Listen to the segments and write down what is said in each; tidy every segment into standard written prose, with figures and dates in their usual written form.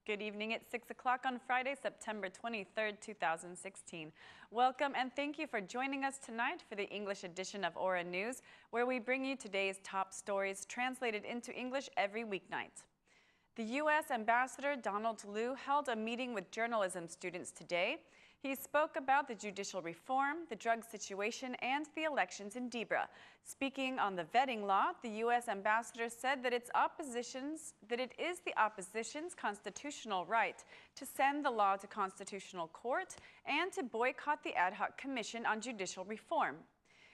Good evening. It's 6 o'clock on Friday, September 23rd, 2016. Welcome and thank you for joining us tonight for the English edition of Aura News, where we bring you today's top stories translated into English every weeknight. The U.S. Ambassador Donald Liu held a meeting with journalism students today. He spoke about the judicial reform, the drug situation, and the elections in Dibra. Speaking on the vetting law, the U.S. ambassador said that it is the opposition's constitutional right to send the law to Constitutional Court and to boycott the ad hoc commission on judicial reform.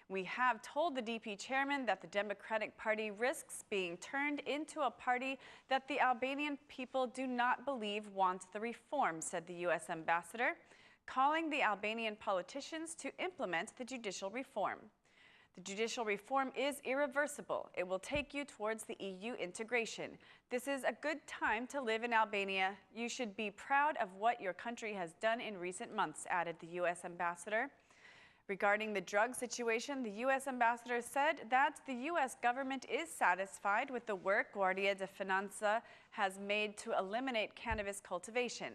We have told the DP chairman that the Democratic Party risks being turned into a party that the Albanian people do not believe wants the reform, said the U.S. ambassador, calling the Albanian politicians to implement the judicial reform. The judicial reform is irreversible. It will take you towards the EU integration. This is a good time to live in Albania. You should be proud of what your country has done in recent months, added the U.S. ambassador. Regarding the drug situation, the U.S. ambassador said that the U.S. government is satisfied with the work Guardia de Finanza has made to eliminate cannabis cultivation.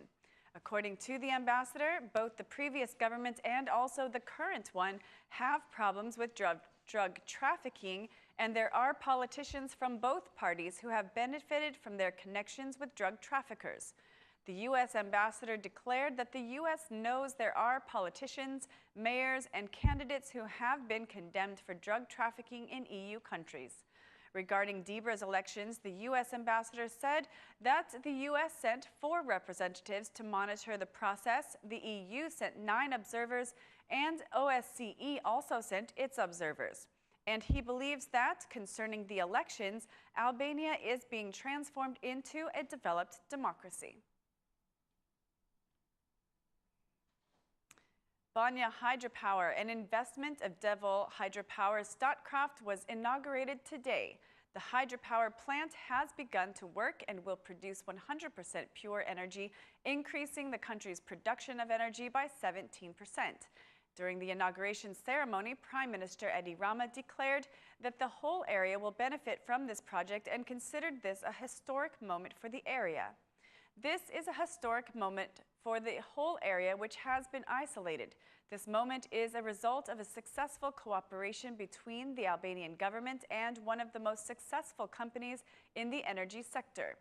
According to the ambassador, both the previous government and also the current one have problems with drug trafficking, and there are politicians from both parties who have benefited from their connections with drug traffickers. The U.S. ambassador declared that the U.S. knows there are politicians, mayors, and candidates who have been condemned for drug trafficking in EU countries. Regarding Dibra's elections, the U.S. ambassador said that the U.S. sent 4 representatives to monitor the process, the EU sent 9 observers, and OSCE also sent its observers. And he believes that, concerning the elections, Albania is being transformed into a developed democracy. Banja Hydropower, an investment of Devol Hydropower's Statkraft, was inaugurated today. The hydropower plant has begun to work and will produce 100% pure energy, increasing the country's production of energy by 17%. During the inauguration ceremony, Prime Minister Edi Rama declared that the whole area will benefit from this project and considered this a historic moment for the area. This is a historic moment for the whole area, which has been isolated. This moment is a result of a successful cooperation between the Albanian government and one of the most successful companies in the energy sector.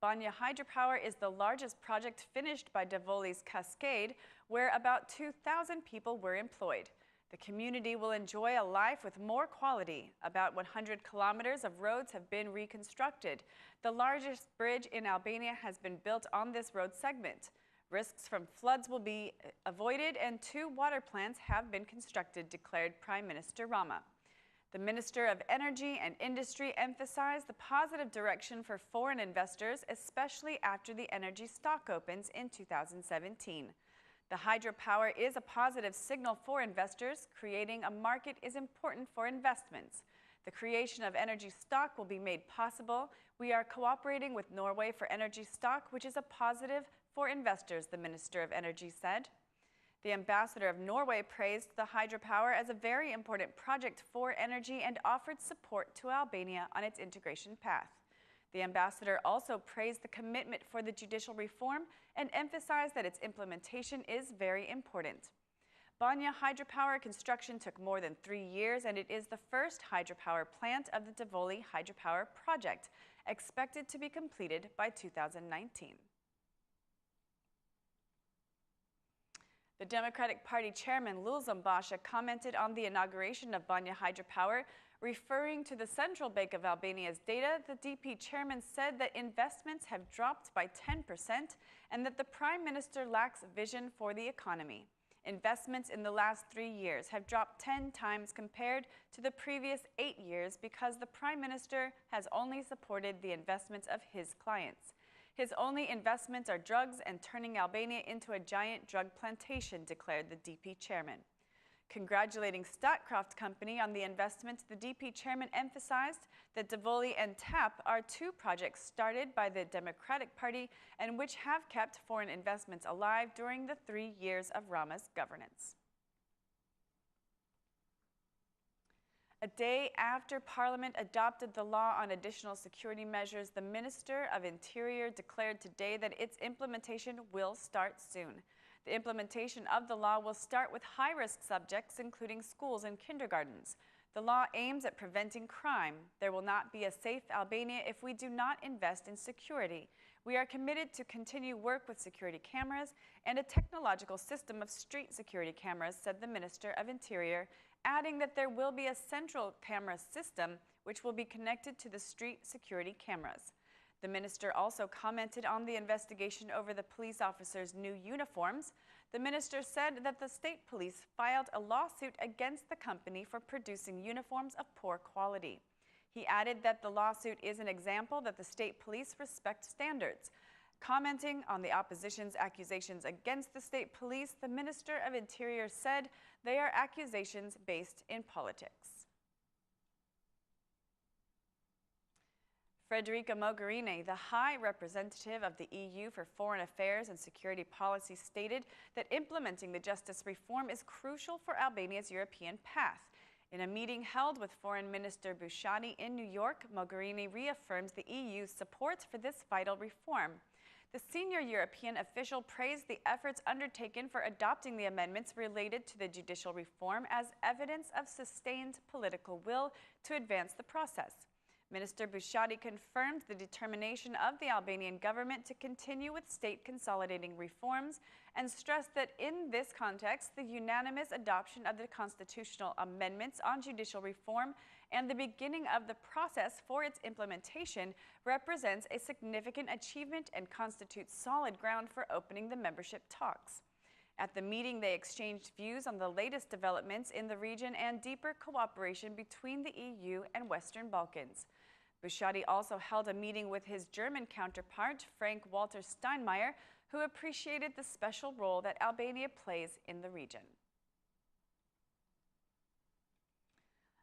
Banja Hydropower is the largest project finished by Devoli's Cascade, where about 2,000 people were employed. The community will enjoy a life with more quality. About 100 kilometers of roads have been reconstructed. The largest bridge in Albania has been built on this road segment. Risks from floods will be avoided and 2 water plants have been constructed, declared Prime Minister Rama. The Minister of Energy and Industry emphasized the positive direction for foreign investors, especially after the energy stock opens in 2017. The hydropower is a positive signal for investors. Creating a market is important for investments. The creation of energy stock will be made possible. We are cooperating with Norway for energy stock, which is a positive for investors, the Minister of Energy said. The ambassador of Norway praised the hydropower as a very important project for energy and offered support to Albania on its integration path. The ambassador also praised the commitment for the judicial reform and emphasized that its implementation is very important. Banja Hydropower construction took more than 3 years, and it is the first hydropower plant of the Devoli Hydropower project, expected to be completed by 2019. The Democratic Party chairman, Lulzum Basha, commented on the inauguration of Banja Hydropower. Referring to the Central Bank of Albania's data, the DP chairman said that investments have dropped by 10% and that the Prime Minister lacks vision for the economy. Investments in the last 3 years have dropped 10 times compared to the previous 8 years because the Prime Minister has only supported the investments of his clients. His only investments are drugs and turning Albania into a giant drug plantation, declared the DP chairman. Congratulating Statkraft Company on the investment, the DP chairman emphasized that Devoli and TAP are 2 projects started by the Democratic Party and which have kept foreign investments alive during the 3 years of Rama's governance. A day after Parliament adopted the law on additional security measures, the Minister of Interior declared today that its implementation will start soon. The implementation of the law will start with high-risk subjects, including schools and kindergartens. The law aims at preventing crime. There will not be a safe Albania if we do not invest in security. We are committed to continue work with security cameras and a technological system of street security cameras, said the Minister of Interior, adding that there will be a central camera system which will be connected to the street security cameras. The minister also commented on the investigation over the police officers' new uniforms. The minister said that the state police filed a lawsuit against the company for producing uniforms of poor quality. He added that the lawsuit is an example that the state police respect standards. Commenting on the opposition's accusations against the state police, the Minister of Interior said they are accusations based in politics. Federica Mogherini, the High Representative of the EU for Foreign Affairs and Security Policy, stated that implementing the justice reform is crucial for Albania's European path. In a meeting held with Foreign Minister Bushati in New York, Mogherini reaffirmed the EU's support for this vital reform. The senior European official praised the efforts undertaken for adopting the amendments related to the judicial reform as evidence of sustained political will to advance the process. Minister Bushati confirmed the determination of the Albanian government to continue with state consolidating reforms and stressed that in this context, the unanimous adoption of the constitutional amendments on judicial reform and the beginning of the process for its implementation represents a significant achievement and constitutes solid ground for opening the membership talks. At the meeting, they exchanged views on the latest developments in the region and deeper cooperation between the EU and Western Balkans. Bushati also held a meeting with his German counterpart, Frank-Walter Steinmeier, who appreciated the special role that Albania plays in the region.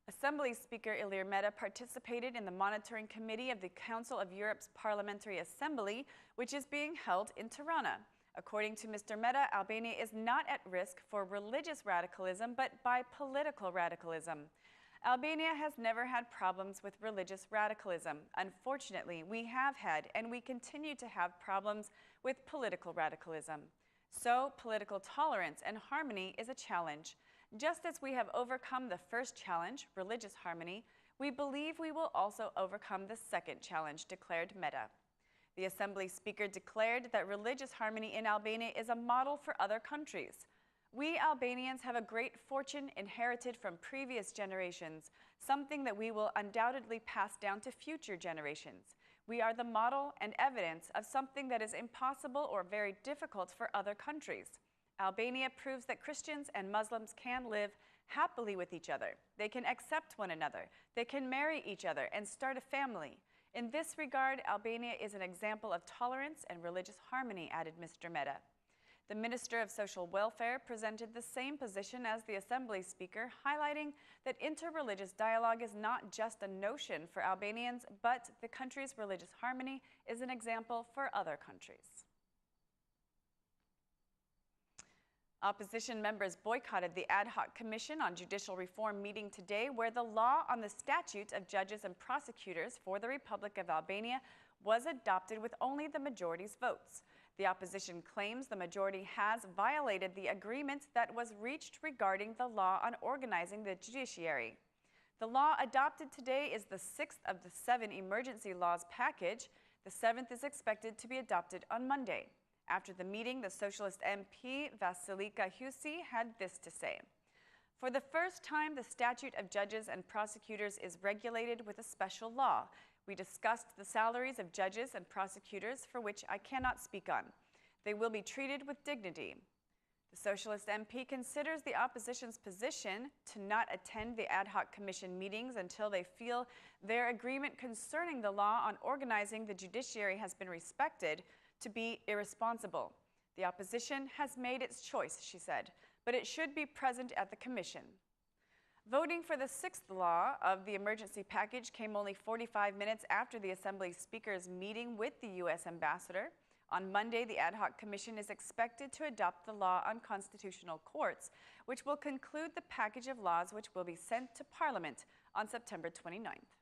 Assembly Speaker Ilir Meta participated in the monitoring committee of the Council of Europe's Parliamentary Assembly, which is being held in Tirana. According to Mr. Meta, Albania is not at risk for religious radicalism, but by political radicalism. Albania has never had problems with religious radicalism. Unfortunately, we have had and we continue to have problems with political radicalism. So, political tolerance and harmony is a challenge. Just as we have overcome the first challenge, religious harmony, we believe we will also overcome the second challenge, declared Meta. The Assembly Speaker declared that religious harmony in Albania is a model for other countries. We Albanians have a great fortune inherited from previous generations, something that we will undoubtedly pass down to future generations. We are the model and evidence of something that is impossible or very difficult for other countries. Albania proves that Christians and Muslims can live happily with each other. They can accept one another. They can marry each other and start a family. In this regard, Albania is an example of tolerance and religious harmony, added Mr. Meta. The Minister of Social Welfare presented the same position as the Assembly Speaker, highlighting that interreligious dialogue is not just a notion for Albanians, but the country's religious harmony is an example for other countries. Opposition members boycotted the ad hoc commission on judicial reform meeting today, where the law on the statute of judges and prosecutors for the Republic of Albania was adopted with only the majority's votes. The opposition claims the majority has violated the agreement that was reached regarding the law on organizing the judiciary. The law adopted today is the sixth of the 7 emergency laws package. The 7th is expected to be adopted on Monday. After the meeting, the Socialist MP Vasilika Husi had this to say. For the first time, the statute of judges and prosecutors is regulated with a special law. We discussed the salaries of judges and prosecutors, for which I cannot speak on. They will be treated with dignity. The Socialist MP considers the opposition's position to not attend the ad hoc commission meetings until they feel their agreement concerning the law on organizing the judiciary has been respected to be irresponsible. The opposition has made its choice, she said, but it should be present at the commission. Voting for the 6th law of the emergency package came only 45 minutes after the Assembly Speaker's meeting with the U.S. ambassador. On Monday, the ad hoc commission is expected to adopt the law on constitutional courts, which will conclude the package of laws which will be sent to Parliament on September 29th.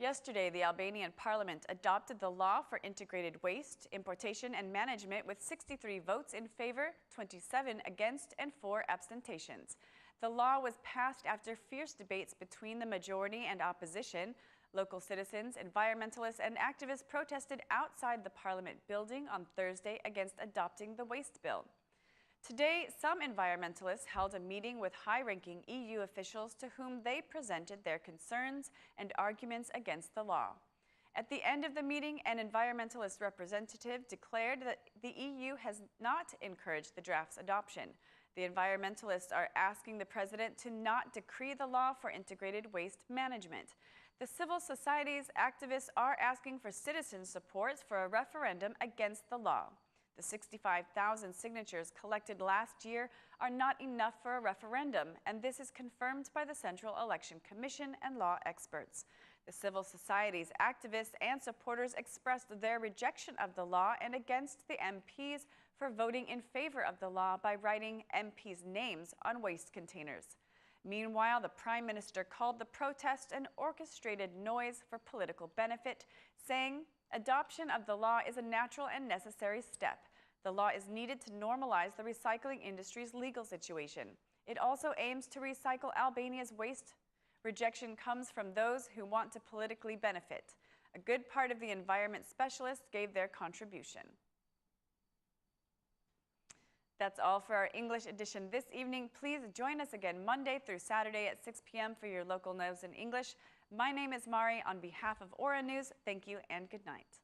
Yesterday, the Albanian parliament adopted the law for integrated waste, importation and management with 63 votes in favor, 27 against, and 4 abstentions. The law was passed after fierce debates between the majority and opposition. Local citizens, environmentalists, and activists protested outside the parliament building on Thursday against adopting the waste bill. Today, some environmentalists held a meeting with high-ranking EU officials to whom they presented their concerns and arguments against the law. At the end of the meeting, an environmentalist representative declared that the EU has not encouraged the draft's adoption. The environmentalists are asking the president to not decree the law for integrated waste management. The civil society's activists are asking for citizen support for a referendum against the law. The 65,000 signatures collected last year are not enough for a referendum, and this is confirmed by the Central Election Commission and law experts. The civil society's activists and supporters expressed their rejection of the law and against the MPs for voting in favor of the law by writing MPs' names on waste containers. Meanwhile, the Prime Minister called the protest an orchestrated noise for political benefit, saying, "Adoption of the law is a natural and necessary step. The law is needed to normalize the recycling industry's legal situation. It also aims to recycle Albania's waste. Rejection comes from those who want to politically benefit." A good part of the environment specialists gave their contribution. That's all for our English edition this evening. Please join us again Monday through Saturday at 6 p.m. for your local news in English. My name is Mari. On behalf of Aura News, thank you and good night.